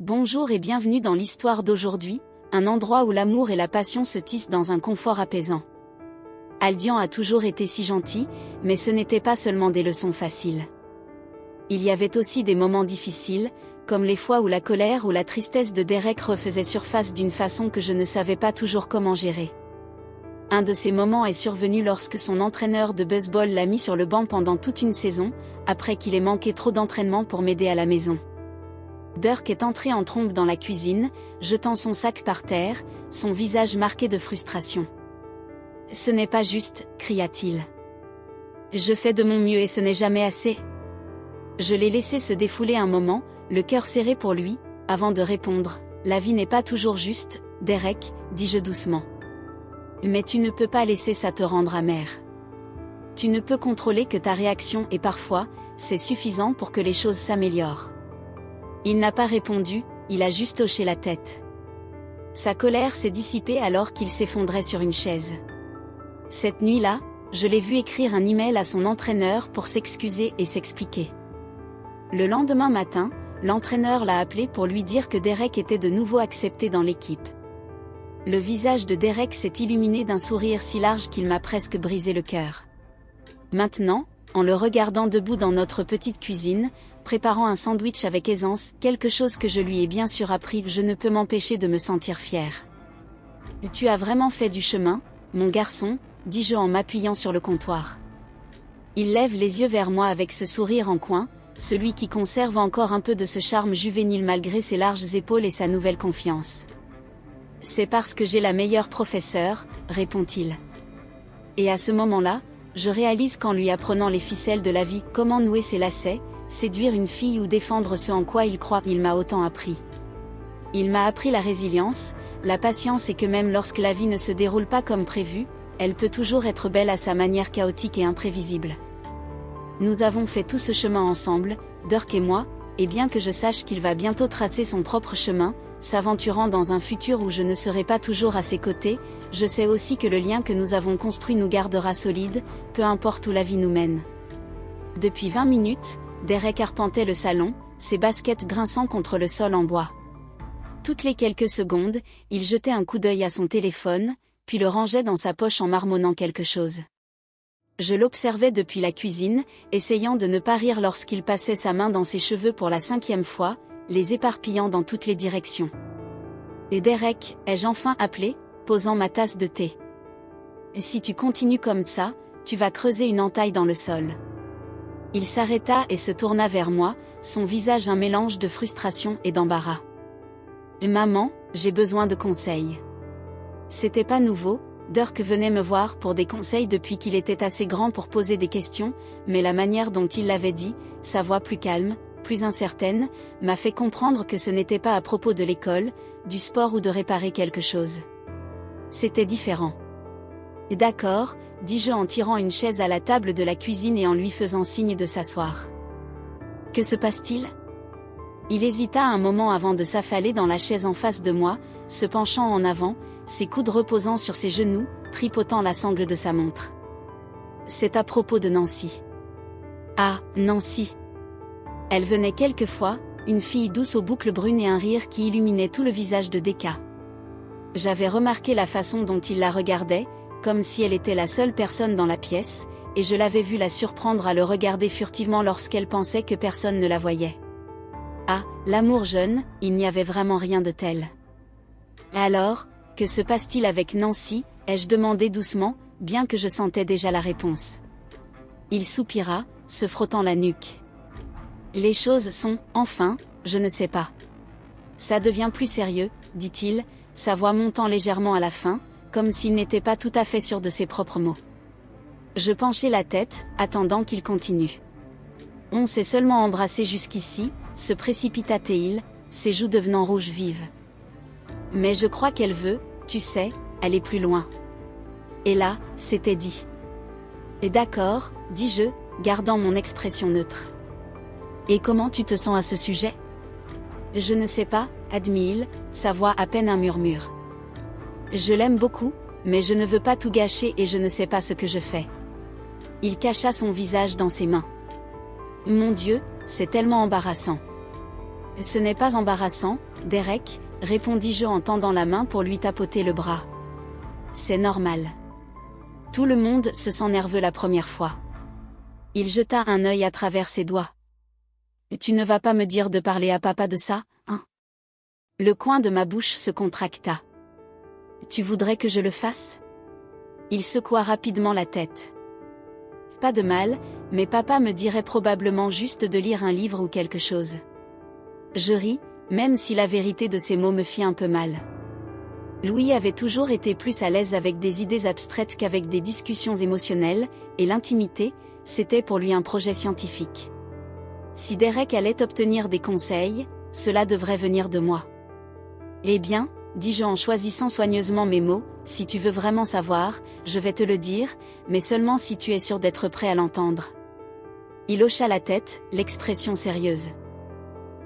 Bonjour et bienvenue dans l'histoire d'aujourd'hui, un endroit où l'amour et la passion se tissent dans un confort apaisant. Aldian a toujours été si gentil, mais ce n'était pas seulement des leçons faciles. Il y avait aussi des moments difficiles, comme les fois où la colère ou la tristesse de Derek refaisait surface d'une façon que je ne savais pas toujours comment gérer. Un de ces moments est survenu lorsque son entraîneur de baseball l'a mis sur le banc pendant toute une saison, après qu'il ait manqué trop d'entraînement pour m'aider à la maison. Dirk est entré en trombe dans la cuisine, jetant son sac par terre, son visage marqué de frustration. « Ce n'est pas juste, cria-t-il. Je fais de mon mieux et ce n'est jamais assez. » Je l'ai laissé se défouler un moment, le cœur serré pour lui, avant de répondre. « La vie n'est pas toujours juste, Derek, dis-je doucement. Mais tu ne peux pas laisser ça te rendre amer. Tu ne peux contrôler que ta réaction et parfois, c'est suffisant pour que les choses s'améliorent. » Il n'a pas répondu, il a juste hoché la tête. Sa colère s'est dissipée alors qu'il s'effondrait sur une chaise. Cette nuit-là, je l'ai vu écrire un email à son entraîneur pour s'excuser et s'expliquer. Le lendemain matin, l'entraîneur l'a appelé pour lui dire que Derek était de nouveau accepté dans l'équipe. Le visage de Derek s'est illuminé d'un sourire si large qu'il m'a presque brisé le cœur. Maintenant, en le regardant debout dans notre petite cuisine, préparant un sandwich avec aisance, quelque chose que je lui ai bien sûr appris, je ne peux m'empêcher de me sentir fière. « Tu as vraiment fait du chemin, mon garçon », dis-je en m'appuyant sur le comptoir. Il lève les yeux vers moi avec ce sourire en coin, celui qui conserve encore un peu de ce charme juvénile malgré ses larges épaules et sa nouvelle confiance. « C'est parce que j'ai la meilleure professeure, répond-il. Et à ce moment-là, je réalise qu'en lui apprenant les ficelles de la vie, comment nouer ses lacets, séduire une fille ou défendre ce en quoi il croit, il m'a autant appris. Il m'a appris la résilience, la patience et que même lorsque la vie ne se déroule pas comme prévu, elle peut toujours être belle à sa manière chaotique et imprévisible. Nous avons fait tout ce chemin ensemble, Dirk et moi, et bien que je sache qu'il va bientôt tracer son propre chemin, s'aventurant dans un futur où je ne serai pas toujours à ses côtés, je sais aussi que le lien que nous avons construit nous gardera solide, peu importe où la vie nous mène. Depuis 20 minutes, Derek arpentait le salon, ses baskets grinçant contre le sol en bois. Toutes les quelques secondes, il jetait un coup d'œil à son téléphone, puis le rangeait dans sa poche en marmonnant quelque chose. Je l'observais depuis la cuisine, essayant de ne pas rire lorsqu'il passait sa main dans ses cheveux pour la 5e fois, les éparpillant dans toutes les directions. « Et Derek, ai-je enfin appelé, posant ma tasse de thé. « Si tu continues comme ça, tu vas creuser une entaille dans le sol. » Il s'arrêta et se tourna vers moi, son visage un mélange de frustration et d'embarras. « Maman, j'ai besoin de conseils. » C'était pas nouveau, Dirk venait me voir pour des conseils depuis qu'il était assez grand pour poser des questions, mais la manière dont il l'avait dit, sa voix plus calme, plus incertaine, m'a fait comprendre que ce n'était pas à propos de l'école, du sport ou de réparer quelque chose. C'était différent. « D'accord », dis-je en tirant une chaise à la table de la cuisine et en lui faisant signe de s'asseoir. « Que se passe-t-il » Il hésita un moment avant de s'affaler dans la chaise en face de moi, se penchant en avant, ses coudes reposant sur ses genoux, tripotant la sangle de sa montre. « C'est à propos de Nancy. »« Ah, Nancy !» Elle venait quelquefois, une fille douce aux boucles brunes et un rire qui illuminait tout le visage de Deka. J'avais remarqué la façon dont il la regardait, comme si elle était la seule personne dans la pièce, et je l'avais vue la surprendre à le regarder furtivement lorsqu'elle pensait que personne ne la voyait. Ah, l'amour jeune, il n'y avait vraiment rien de tel. Alors, que se passe-t-il avec Nancy, ai-je demandé doucement, bien que je sentais déjà la réponse. Il soupira, se frottant la nuque. Les choses sont, enfin, je ne sais pas. Ça devient plus sérieux, dit-il, sa voix montant légèrement à la fin, comme s'il n'était pas tout à fait sûr de ses propres mots. Je penchai la tête, attendant qu'il continue. On s'est seulement embrassé jusqu'ici, se précipita-t-il, ses joues devenant rouges vives. Mais je crois qu'elle veut, tu sais, aller plus loin. Et là, c'était dit. Et d'accord, dis-je, gardant mon expression neutre. Et comment tu te sens à ce sujet ? Je ne sais pas, admit-il, sa voix à peine un murmure. Je l'aime beaucoup, mais je ne veux pas tout gâcher et je ne sais pas ce que je fais. Il cacha son visage dans ses mains. Mon Dieu, c'est tellement embarrassant. Ce n'est pas embarrassant, Derek, répondis-je en tendant la main pour lui tapoter le bras. C'est normal. Tout le monde se sent nerveux la première fois. Il jeta un œil à travers ses doigts. Tu ne vas pas me dire de parler à papa de ça, hein? Le coin de ma bouche se contracta. Tu voudrais que je le fasse? Il secoua rapidement la tête. Pas de mal, mais papa me dirait probablement juste de lire un livre ou quelque chose. Je ris, même si la vérité de ces mots me fit un peu mal. Louis avait toujours été plus à l'aise avec des idées abstraites qu'avec des discussions émotionnelles, et l'intimité, c'était pour lui un projet scientifique. Si Derek allait obtenir des conseils, cela devrait venir de moi. Eh bien, dis-je en choisissant soigneusement mes mots, si tu veux vraiment savoir, je vais te le dire, mais seulement si tu es sûr d'être prêt à l'entendre. Il hocha la tête, l'expression sérieuse.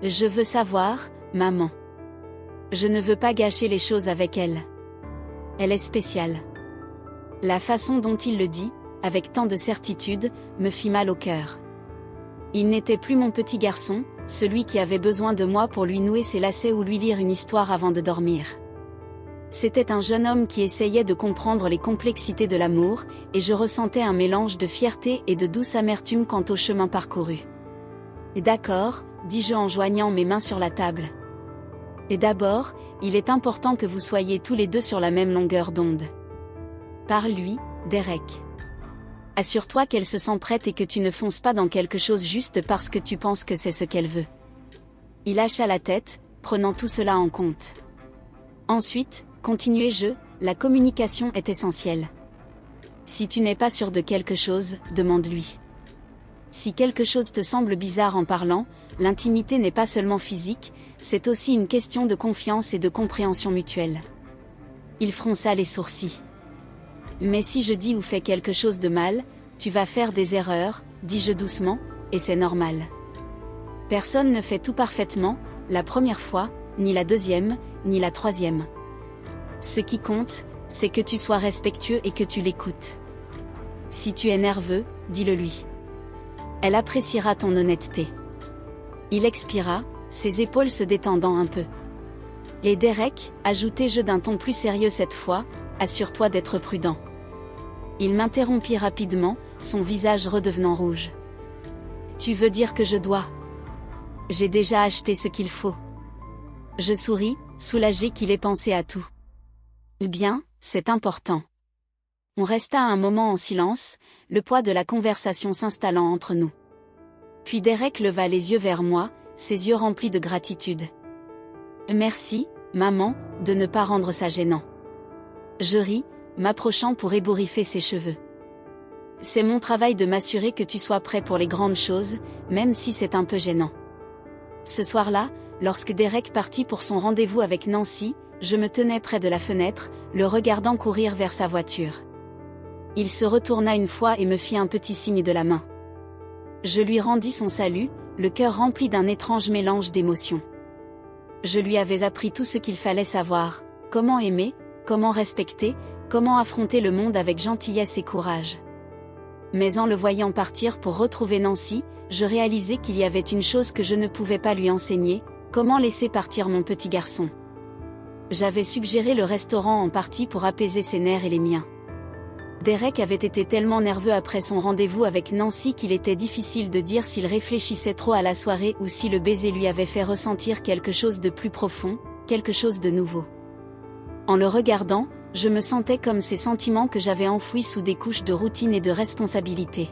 Je veux savoir, maman. Je ne veux pas gâcher les choses avec elle. Elle est spéciale. La façon dont il le dit, avec tant de certitude, me fit mal au cœur. Il n'était plus mon petit garçon, celui qui avait besoin de moi pour lui nouer ses lacets ou lui lire une histoire avant de dormir. C'était un jeune homme qui essayait de comprendre les complexités de l'amour, et je ressentais un mélange de fierté et de douce amertume quant au chemin parcouru. « D'accord, dis-je en joignant mes mains sur la table. Et d'abord, il est important que vous soyez tous les deux sur la même longueur d'onde. Parle-lui, Derek. Assure-toi qu'elle se sent prête et que tu ne fonces pas dans quelque chose juste parce que tu penses que c'est ce qu'elle veut. » Il hacha la tête, prenant tout cela en compte. Ensuite, continuai-je, la communication est essentielle. Si tu n'es pas sûr de quelque chose, demande-lui. Si quelque chose te semble bizarre en parlant, l'intimité n'est pas seulement physique, c'est aussi une question de confiance et de compréhension mutuelle. Il fronça les sourcils. Mais si je dis ou fais quelque chose de mal, tu vas faire des erreurs, dis-je doucement, et c'est normal. Personne ne fait tout parfaitement, la première fois, ni la deuxième, ni la troisième. Ce qui compte, c'est que tu sois respectueux et que tu l'écoutes. Si tu es nerveux, dis-le lui. Elle appréciera ton honnêteté. Il expira, ses épaules se détendant un peu. Et Derek, ajoutai-je d'un ton plus sérieux cette fois, assure-toi d'être prudent. Il m'interrompit rapidement, son visage redevenant rouge. Tu veux dire que je dois? J'ai déjà acheté ce qu'il faut. Je souris, soulagé qu'il ait pensé à tout. Bien, c'est important. On resta un moment en silence, le poids de la conversation s'installant entre nous. Puis Derek leva les yeux vers moi, ses yeux remplis de gratitude. Merci, maman, de ne pas rendre ça gênant. Je ris, m'approchant pour ébouriffer ses cheveux. C'est mon travail de m'assurer que tu sois prêt pour les grandes choses, même si c'est un peu gênant. Ce soir-là, lorsque Derek partit pour son rendez-vous avec Nancy, je me tenais près de la fenêtre, le regardant courir vers sa voiture. Il se retourna une fois et me fit un petit signe de la main. Je lui rendis son salut, le cœur rempli d'un étrange mélange d'émotions. Je lui avais appris tout ce qu'il fallait savoir, comment aimer, comment respecter, comment affronter le monde avec gentillesse et courage. Mais en le voyant partir pour retrouver Nancy, je réalisai qu'il y avait une chose que je ne pouvais pas lui enseigner, comment laisser partir mon petit garçon. J'avais suggéré le restaurant en partie pour apaiser ses nerfs et les miens. Derek avait été tellement nerveux après son rendez-vous avec Nancy qu'il était difficile de dire s'il réfléchissait trop à la soirée ou si le baiser lui avait fait ressentir quelque chose de plus profond, quelque chose de nouveau. En le regardant, je me sentais comme ces sentiments que j'avais enfouis sous des couches de routine et de responsabilité.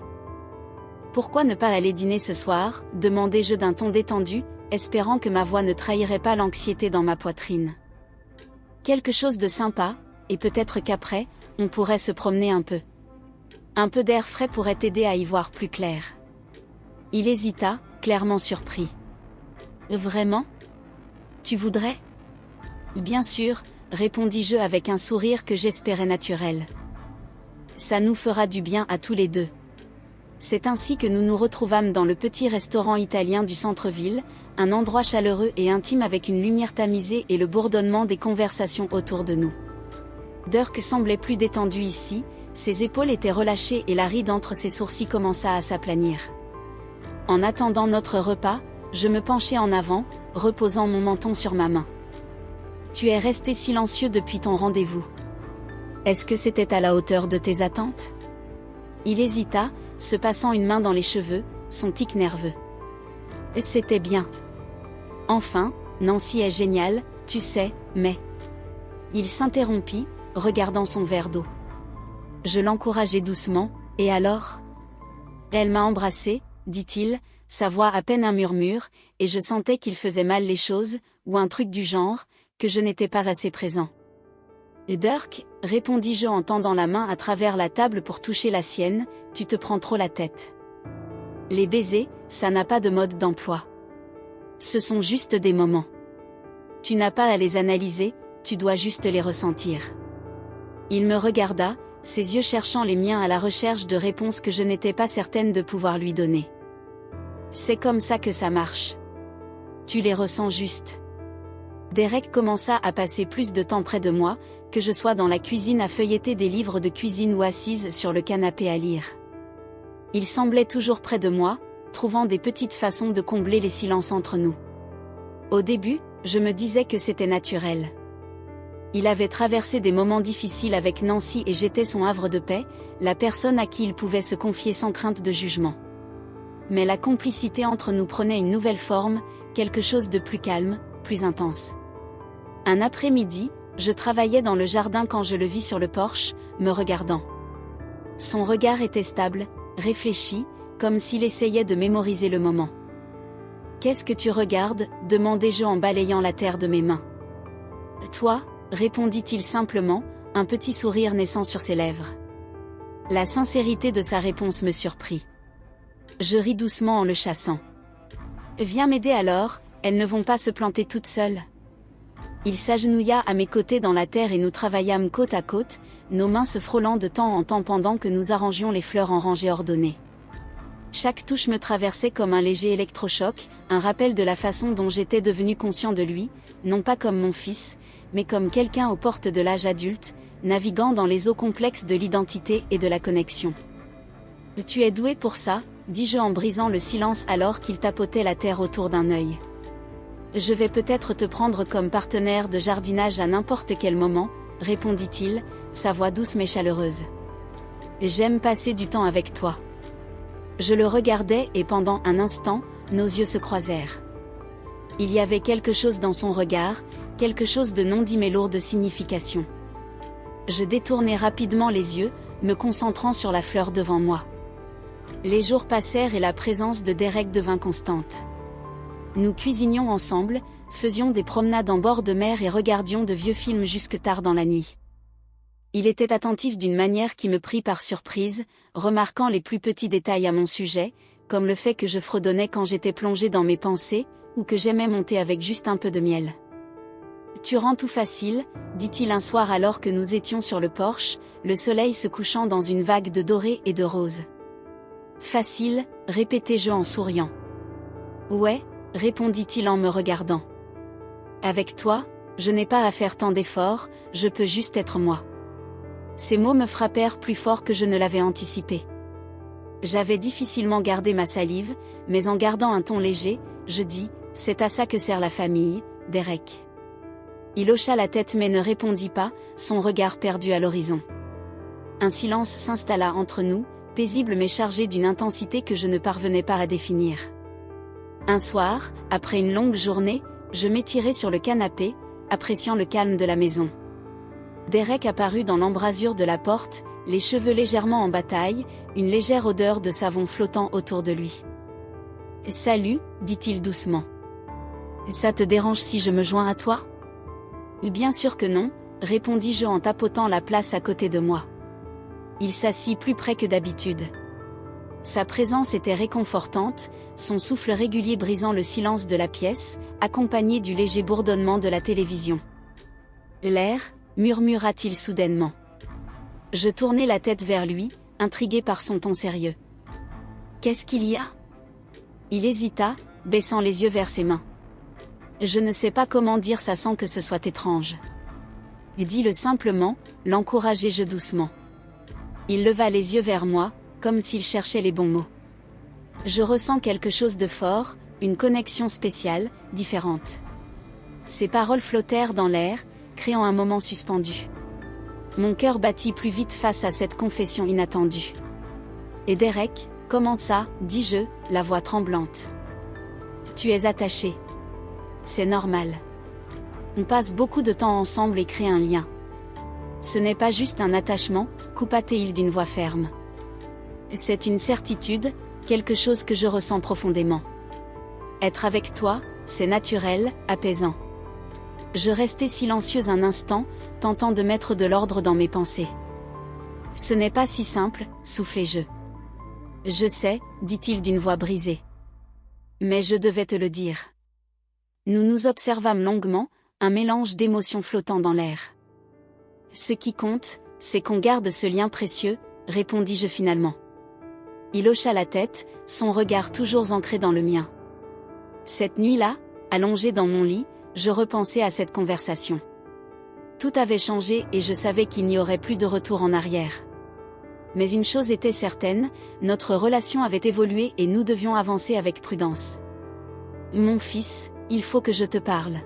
« Pourquoi ne pas aller dîner ce soir ?» demandai-je d'un ton détendu, espérant que ma voix ne trahirait pas l'anxiété dans ma poitrine. Quelque chose de sympa, et peut-être qu'après, on pourrait se promener un peu. Un peu d'air frais pourrait t'aider à y voir plus clair. Il hésita, clairement surpris. Vraiment? Tu voudrais? Bien sûr, répondis-je avec un sourire que j'espérais naturel. Ça nous fera du bien à tous les deux. C'est ainsi que nous nous retrouvâmes dans le petit restaurant italien du centre-ville, un endroit chaleureux et intime avec une lumière tamisée et le bourdonnement des conversations autour de nous. Dirk semblait plus détendu ici, ses épaules étaient relâchées et la ride entre ses sourcils commença à s'aplanir. En attendant notre repas, Je me penchai en avant, reposant mon menton sur ma main. Tu es resté silencieux depuis ton rendez-vous. Est-ce que c'était à la hauteur de tes attentes? Il hésita, se passant une main dans les cheveux, son tic nerveux. C'était bien. Enfin, Nancy est géniale, tu sais, mais... Il s'interrompit, regardant son verre d'eau. Je l'encourageai doucement, et alors? Elle m'a embrassé, dit-il, sa voix à peine un murmure, et je sentais qu'il faisait mal les choses, ou un truc du genre, que je n'étais pas assez présent. Dirk, répondis-je en tendant la main à travers la table pour toucher la sienne, tu te prends trop la tête. Les baisers, ça n'a pas de mode d'emploi. Ce sont juste des moments. Tu n'as pas à les analyser, tu dois juste les ressentir. Il me regarda, ses yeux cherchant les miens à la recherche de réponses que je n'étais pas certaine de pouvoir lui donner. C'est comme ça que ça marche. Tu les ressens juste. Derek commença à passer plus de temps près de moi, que je sois dans la cuisine à feuilleter des livres de cuisine ou assise sur le canapé à lire. Il semblait toujours près de moi, trouvant des petites façons de combler les silences entre nous. Au début, je me disais que c'était naturel. Il avait traversé des moments difficiles avec Nancy et j'étais son havre de paix, la personne à qui il pouvait se confier sans crainte de jugement. Mais la complicité entre nous prenait une nouvelle forme, quelque chose de plus calme, plus intense. Un après-midi, je travaillais dans le jardin quand je le vis sur le porche, me regardant. Son regard était stable, réfléchi, comme s'il essayait de mémoriser le moment. « Qu'est-ce que tu regardes » demandai-je en balayant la terre de mes mains. « Toi » répondit-il simplement, un petit sourire naissant sur ses lèvres. La sincérité de sa réponse me surprit. Je ris doucement en le chassant. « Viens m'aider alors, elles ne vont pas se planter toutes seules. » Il s'agenouilla à mes côtés dans la terre et nous travaillâmes côte à côte, nos mains se frôlant de temps en temps pendant que nous arrangions les fleurs en rangées ordonnées. Chaque touche me traversait comme un léger électrochoc, un rappel de la façon dont j'étais devenu conscient de lui, non pas comme mon fils, mais comme quelqu'un aux portes de l'âge adulte, naviguant dans les eaux complexes de l'identité et de la connexion. « Tu es doué pour ça » dis-je en brisant le silence alors qu'il tapotait la terre autour d'un œil. « Je vais peut-être te prendre comme partenaire de jardinage à n'importe quel moment, » répondit-il, sa voix douce mais chaleureuse. « J'aime passer du temps avec toi. » Je le regardais et pendant un instant, nos yeux se croisèrent. Il y avait quelque chose dans son regard, quelque chose de non dit mais lourd de signification. Je détournai rapidement les yeux, me concentrant sur la fleur devant moi. Les jours passèrent et la présence de Derek devint constante. Nous cuisinions ensemble, faisions des promenades en bord de mer et regardions de vieux films jusque tard dans la nuit. Il était attentif d'une manière qui me prit par surprise, remarquant les plus petits détails à mon sujet, comme le fait que je fredonnais quand j'étais plongée dans mes pensées, ou que j'aimais monter avec juste un peu de miel. « Tu rends tout facile » dit-il un soir alors que nous étions sur le porche, le soleil se couchant dans une vague de doré et de rose. « Facile » répétai-je en souriant. « Ouais » répondit-il en me regardant. « Avec toi, je n'ai pas à faire tant d'efforts, je peux juste être moi. » Ces mots me frappèrent plus fort que je ne l'avais anticipé. J'avais difficilement gardé ma salive, mais en gardant un ton léger, je dis « C'est à ça que sert la famille, Derek. » Il hocha la tête mais ne répondit pas, son regard perdu à l'horizon. Un silence s'installa entre nous, paisible mais chargé d'une intensité que je ne parvenais pas à définir. Un soir, après une longue journée, je m'étirai sur le canapé, appréciant le calme de la maison. Derek apparut dans l'embrasure de la porte, les cheveux légèrement en bataille, une légère odeur de savon flottant autour de lui. « Salut » dit-il doucement. « Ça te dérange si je me joins à toi ?» « Bien sûr que non » répondis-je en tapotant la place à côté de moi. Il s'assit plus près que d'habitude. Sa présence était réconfortante, son souffle régulier brisant le silence de la pièce, accompagné du léger bourdonnement de la télévision. « L'air » murmura-t-il soudainement. Je tournai la tête vers lui, intrigué par son ton sérieux. « Qu'est-ce qu'il y a ?» Il hésita, baissant les yeux vers ses mains. Je ne sais pas comment dire ça sans que ce soit étrange. Dis-le simplement, l'encourageai-je doucement. Il leva les yeux vers moi, comme s'il cherchait les bons mots. Je ressens quelque chose de fort, Une connexion spéciale, différente. Ces paroles flottèrent dans l'air, créant un moment suspendu. Mon cœur battit plus vite face à cette confession inattendue. Et Derek, comment ça, dis-je, la voix tremblante. Tu es attaché. C'est normal. On passe beaucoup de temps ensemble et crée un lien. Ce n'est pas juste un attachement, coupa-t-il d'une voix ferme. C'est une certitude, quelque chose que je ressens profondément. Être avec toi, c'est naturel, apaisant. Je restai silencieuse un instant, tentant de mettre de l'ordre dans mes pensées. Ce n'est pas si simple, soufflai-je. Je sais, dit-il d'une voix brisée. Mais je devais te le dire. Nous nous observâmes longuement, un mélange d'émotions flottant dans l'air. Ce qui compte, c'est qu'on garde ce lien précieux, répondis-je finalement. Il hocha la tête, son regard toujours ancré dans le mien. Cette nuit-là, allongée dans mon lit, je repensais à cette conversation. Tout avait changé et je savais qu'il n'y aurait plus de retour en arrière. Mais une chose était certaine, notre relation avait évolué et nous devions avancer avec prudence. Mon fils, il faut que je te parle.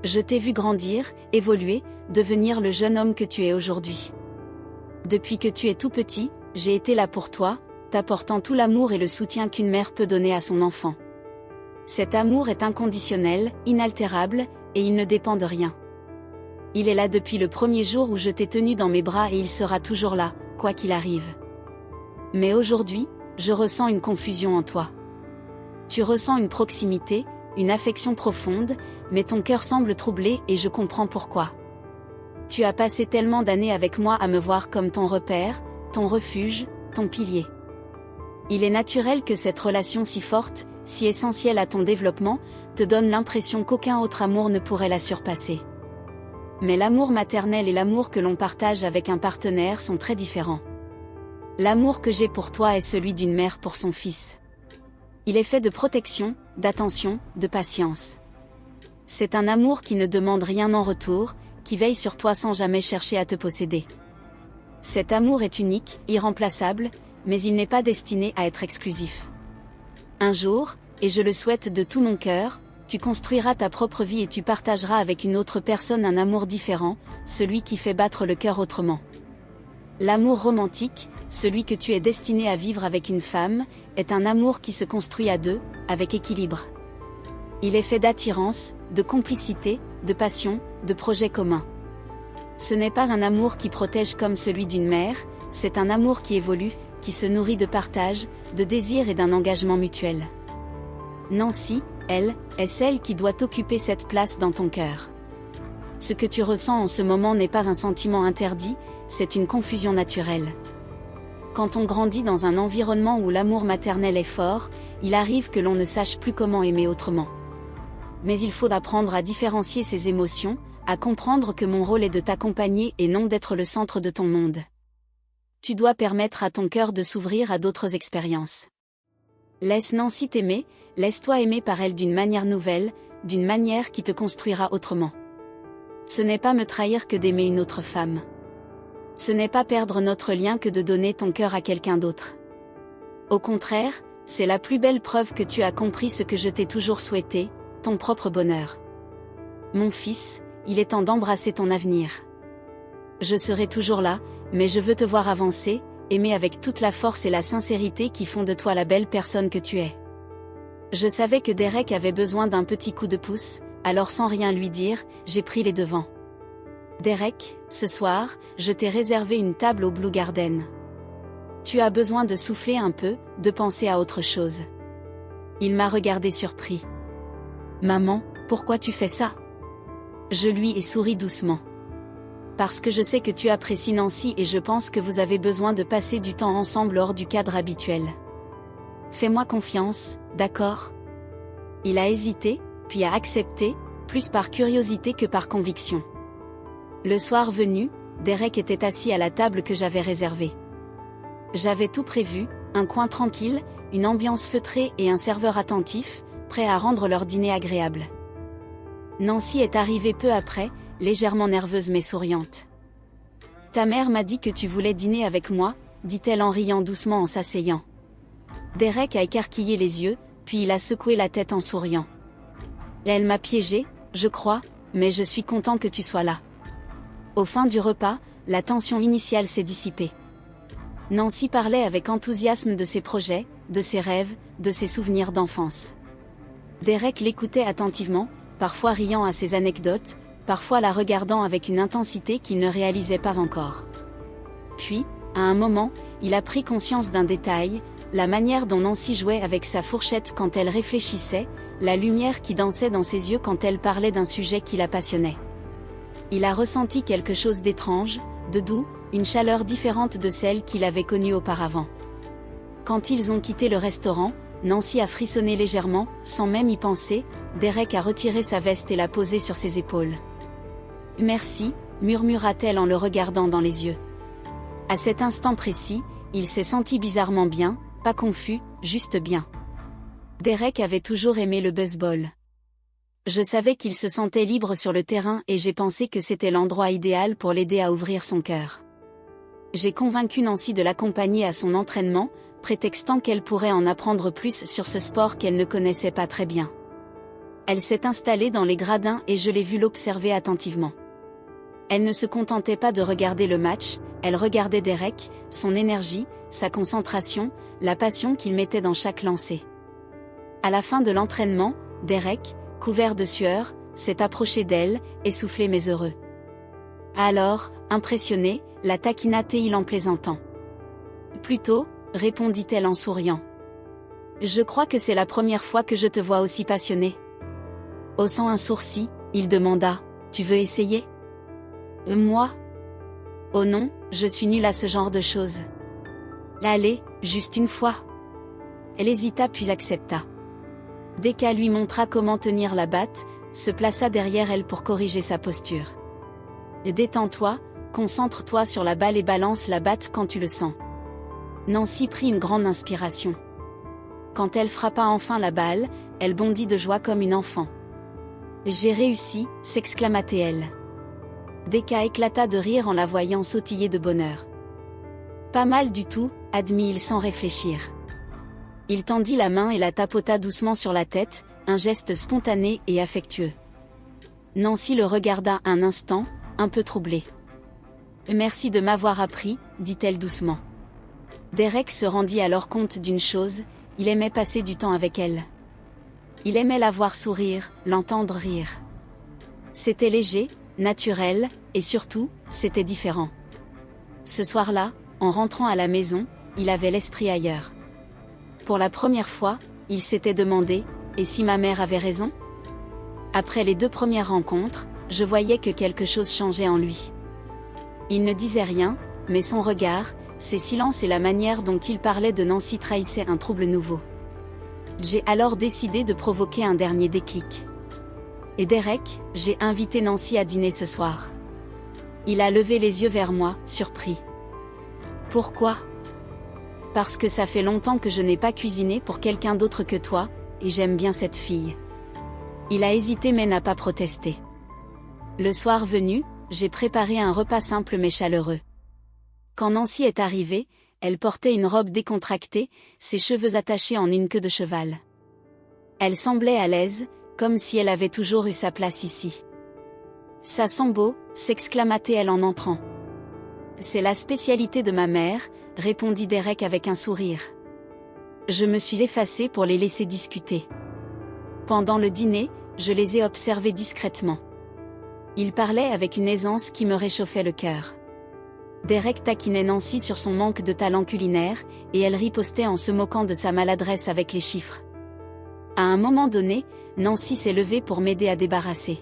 Je t'ai vu grandir, évoluer, devenir le jeune homme que tu es aujourd'hui. Depuis que tu es tout petit, j'ai été là pour toi, t'apportant tout l'amour et le soutien qu'une mère peut donner à son enfant. Cet amour est inconditionnel, inaltérable, et il ne dépend de rien. Il est là depuis le premier jour où je t'ai tenu dans mes bras et il sera toujours là, quoi qu'il arrive. Mais aujourd'hui, je ressens une confusion en toi. Tu ressens une proximité, une affection profonde, mais ton cœur semble troublé et je comprends pourquoi. Tu as passé tellement d'années avec moi à me voir comme ton repère, ton refuge, ton pilier. Il est naturel que cette relation si forte, si essentielle à ton développement, te donne l'impression qu'aucun autre amour ne pourrait la surpasser. Mais l'amour maternel et l'amour que l'on partage avec un partenaire sont très différents. L'amour que j'ai pour toi est celui d'une mère pour son fils. Il est fait de protection, d'attention, de patience. C'est un amour qui ne demande rien en retour, qui veille sur toi sans jamais chercher à te posséder. Cet amour est unique, irremplaçable, mais il n'est pas destiné à être exclusif. Un jour, et je le souhaite de tout mon cœur, tu construiras ta propre vie et tu partageras avec une autre personne un amour différent, celui qui fait battre le cœur autrement. L'amour romantique, celui que tu es destiné à vivre avec une femme, est un amour qui se construit à deux, avec équilibre. Il est fait d'attirance, de complicité, de passion, de projets communs. Ce n'est pas un amour qui protège comme celui d'une mère, c'est un amour qui évolue, qui se nourrit de partage, de désir et d'un engagement mutuel. Nancy, elle, est celle qui doit occuper cette place dans ton cœur. Ce que tu ressens en ce moment n'est pas un sentiment interdit, c'est une confusion naturelle. Quand on grandit dans un environnement où l'amour maternel est fort, il arrive que l'on ne sache plus comment aimer autrement. Mais il faut apprendre à différencier ces émotions, à comprendre que mon rôle est de t'accompagner et non d'être le centre de ton monde. Tu dois permettre à ton cœur de s'ouvrir à d'autres expériences. Laisse Nancy t'aimer, laisse-toi aimer par elle d'une manière nouvelle, d'une manière qui te construira autrement. Ce n'est pas me trahir que d'aimer une autre femme. Ce n'est pas perdre notre lien que de donner ton cœur à quelqu'un d'autre. Au contraire, c'est la plus belle preuve que tu as compris ce que je t'ai toujours souhaité, ton propre bonheur. Mon fils, il est temps d'embrasser ton avenir. Je serai toujours là, mais je veux te voir avancer, aimer avec toute la force et la sincérité qui font de toi la belle personne que tu es. Je savais que Derek avait besoin d'un petit coup de pouce, alors sans rien lui dire, j'ai pris les devants. Derek, ce soir, je t'ai réservé une table au Blue Garden. Tu as besoin de souffler un peu, de penser à autre chose. Il m'a regardé surpris. Maman, pourquoi tu fais ça? Je lui ai souri doucement. Parce que je sais que tu apprécies Nancy et je pense que vous avez besoin de passer du temps ensemble hors du cadre habituel. Fais-moi confiance, d'accord? Il a hésité, puis a accepté, plus par curiosité que par conviction. Le soir venu, Derek était assis à la table que j'avais réservée. J'avais tout prévu, un coin tranquille, une ambiance feutrée et un serveur attentif, prêt à rendre leur dîner agréable. Nancy est arrivée peu après, légèrement nerveuse mais souriante. « Ta mère m'a dit que tu voulais dîner avec moi », dit-elle en riant doucement en s'asseyant. Derek a écarquillé les yeux, puis il a secoué la tête en souriant. Elle m'a piégé, je crois, mais je suis content que tu sois là. Au fin du repas, la tension initiale s'est dissipée. Nancy parlait avec enthousiasme de ses projets, de ses rêves, de ses souvenirs d'enfance. Derek l'écoutait attentivement, parfois riant à ses anecdotes, parfois la regardant avec une intensité qu'il ne réalisait pas encore. Puis, à un moment, il a pris conscience d'un détail, la manière dont Nancy jouait avec sa fourchette quand elle réfléchissait, la lumière qui dansait dans ses yeux quand elle parlait d'un sujet qui la passionnait. Il a ressenti quelque chose d'étrange, de doux, une chaleur différente de celle qu'il avait connue auparavant. Quand ils ont quitté le restaurant, Nancy a frissonné légèrement, sans même y penser. Derek a retiré sa veste et l'a posée sur ses épaules. « Merci », murmura-t-elle en le regardant dans les yeux. À cet instant précis, il s'est senti bizarrement bien, pas confus, juste bien. Derek avait toujours aimé le baseball. Je savais qu'il se sentait libre sur le terrain et j'ai pensé que c'était l'endroit idéal pour l'aider à ouvrir son cœur. J'ai convaincu Nancy de l'accompagner à son entraînement, prétextant qu'elle pourrait en apprendre plus sur ce sport qu'elle ne connaissait pas très bien. Elle s'est installée dans les gradins et je l'ai vue l'observer attentivement. Elle ne se contentait pas de regarder le match, elle regardait Derek, son énergie, sa concentration, la passion qu'il mettait dans chaque lancer. À la fin de l'entraînement, Derek, couvert de sueur, s'est approché d'elle, essoufflé mais heureux. Alors, impressionnée, la taquina-t-il en plaisantant. « Plutôt », répondit-elle en souriant. « Je crois que c'est la première fois que je te vois aussi passionné. » Haussant un sourcil, il demanda, « Tu veux essayer ?» Moi ? Oh non, je suis nulle à ce genre de choses. Allez, juste une fois. Elle hésita puis accepta. Deka lui montra comment tenir la batte, se plaça derrière elle pour corriger sa posture. Détends-toi, concentre-toi sur la balle et balance la batte quand tu le sens. Nancy prit une grande inspiration. Quand elle frappa enfin la balle, elle bondit de joie comme une enfant. J'ai réussi, s'exclama-t-elle. Deka éclata de rire en la voyant sautiller de bonheur. Pas mal du tout, admit-il sans réfléchir. Il tendit la main et la tapota doucement sur la tête, un geste spontané et affectueux. Nancy le regarda un instant, un peu troublée. « Merci de m'avoir appris », dit-elle doucement. Derek se rendit alors compte d'une chose, il aimait passer du temps avec elle. Il aimait la voir sourire, l'entendre rire. C'était léger, naturel, et surtout, c'était différent. Ce soir-là, en rentrant à la maison, il avait l'esprit ailleurs. Pour la première fois, il s'était demandé, et si ma mère avait raison ? Après les 2 premières rencontres, je voyais que quelque chose changeait en lui. Il ne disait rien, mais son regard, ses silences et la manière dont il parlait de Nancy trahissaient un trouble nouveau. J'ai alors décidé de provoquer un dernier déclic. Et Derek, j'ai invité Nancy à dîner ce soir. Il a levé les yeux vers moi, surpris. Pourquoi ? Parce que ça fait longtemps que je n'ai pas cuisiné pour quelqu'un d'autre que toi, et j'aime bien cette fille. Il a hésité mais n'a pas protesté. Le soir venu, j'ai préparé un repas simple mais chaleureux. Quand Nancy est arrivée, elle portait une robe décontractée, ses cheveux attachés en une queue de cheval. Elle semblait à l'aise, comme si elle avait toujours eu sa place ici. « Ça sent beau », s'exclama-t-elle en entrant. « C'est la spécialité de ma mère », répondit Derek avec un sourire. Je me suis effacée pour les laisser discuter. Pendant le dîner, je les ai observés discrètement. Ils parlaient avec une aisance qui me réchauffait le cœur. Derek taquinait Nancy sur son manque de talent culinaire, et elle ripostait en se moquant de sa maladresse avec les chiffres. À un moment donné, Nancy s'est levée pour m'aider à débarrasser.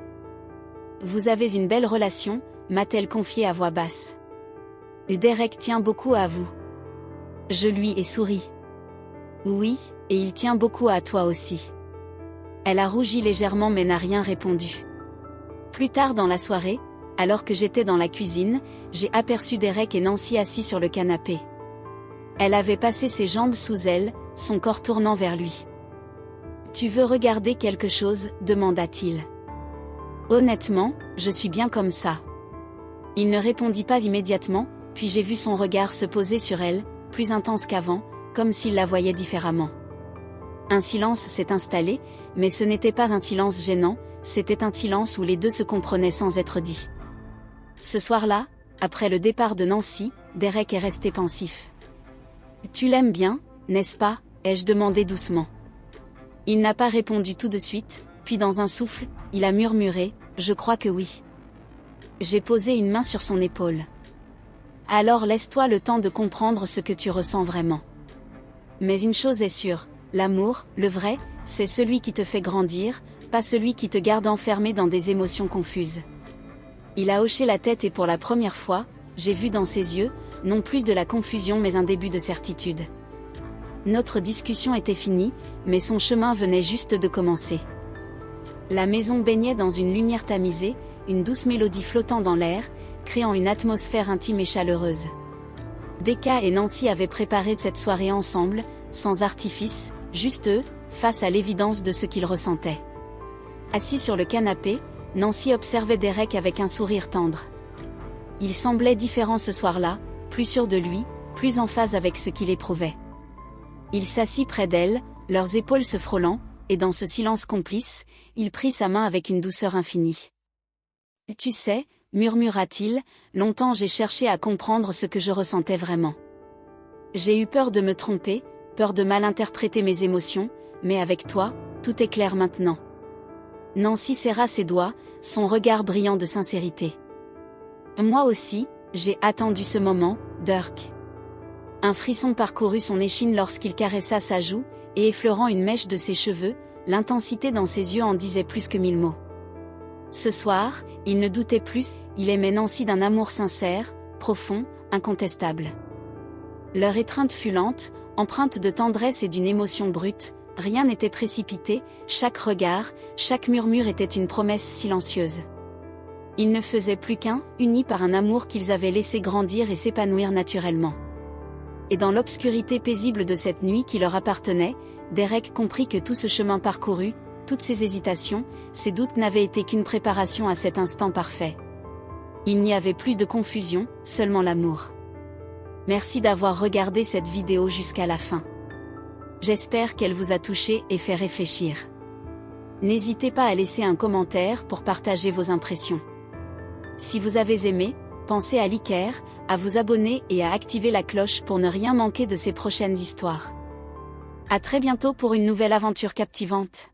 « Vous avez une belle relation », m'a-t-elle confié à voix basse. « Et Derek tient beaucoup à vous. » Je lui ai souri. « Oui, et il tient beaucoup à toi aussi. » Elle a rougi légèrement mais n'a rien répondu. Plus tard dans la soirée, alors que j'étais dans la cuisine, j'ai aperçu Derek et Nancy assis sur le canapé. Elle avait passé ses jambes sous elle, son corps tournant vers lui. « Tu veux regarder quelque chose ?» demanda-t-il. « Honnêtement, je suis bien comme ça. » Il ne répondit pas immédiatement, puis j'ai vu son regard se poser sur elle, plus intense qu'avant, comme s'il la voyait différemment. Un silence s'est installé, mais ce n'était pas un silence gênant, c'était un silence où les deux se comprenaient sans être dit. Ce soir-là, après le départ de Nancy, Derek est resté pensif. « Tu l'aimes bien, n'est-ce pas ?» ai-je demandé doucement. Il n'a pas répondu tout de suite, puis dans un souffle, il a murmuré « Je crois que oui. » J'ai posé une main sur son épaule. « Alors laisse-toi le temps de comprendre ce que tu ressens vraiment. Mais une chose est sûre, l'amour, le vrai, c'est celui qui te fait grandir, pas celui qui te garde enfermé dans des émotions confuses. » Il a hoché la tête et pour la première fois, j'ai vu dans ses yeux, non plus de la confusion mais un début de certitude. Notre discussion était finie, mais son chemin venait juste de commencer. La maison baignait dans une lumière tamisée, une douce mélodie flottant dans l'air, créant une atmosphère intime et chaleureuse. Decca et Nancy avaient préparé cette soirée ensemble, sans artifice, juste eux, face à l'évidence de ce qu'ils ressentaient. Assis sur le canapé, Nancy observait Derek avec un sourire tendre. Il semblait différent ce soir-là, plus sûr de lui, plus en phase avec ce qu'il éprouvait. Il s'assit près d'elle, leurs épaules se frôlant, et dans ce silence complice, il prit sa main avec une douceur infinie. « Tu sais, » murmura-t-il, « longtemps j'ai cherché à comprendre ce que je ressentais vraiment. J'ai eu peur de me tromper, peur de mal interpréter mes émotions, mais avec toi, tout est clair maintenant. » Nancy serra ses doigts, son regard brillant de sincérité. « Moi aussi, j'ai attendu ce moment, Dirk. » Un frisson parcourut son échine lorsqu'il caressa sa joue, et effleurant une mèche de ses cheveux, l'intensité dans ses yeux en disait plus que 1000 mots. Ce soir, il ne doutait plus, il aimait Nancy d'un amour sincère, profond, incontestable. Leur étreinte fut lente, empreinte de tendresse et d'une émotion brute, rien n'était précipité, chaque regard, chaque murmure était une promesse silencieuse. Ils ne faisaient plus qu'un, unis par un amour qu'ils avaient laissé grandir et s'épanouir naturellement. Et dans l'obscurité paisible de cette nuit qui leur appartenait, Derek comprit que tout ce chemin parcouru, toutes ces hésitations, ces doutes n'avaient été qu'une préparation à cet instant parfait. Il n'y avait plus de confusion, seulement l'amour. Merci d'avoir regardé cette vidéo jusqu'à la fin. J'espère qu'elle vous a touché et fait réfléchir. N'hésitez pas à laisser un commentaire pour partager vos impressions. Si vous avez aimé, pensez à liker, à vous abonner et à activer la cloche pour ne rien manquer de ces prochaines histoires. À très bientôt pour une nouvelle aventure captivante.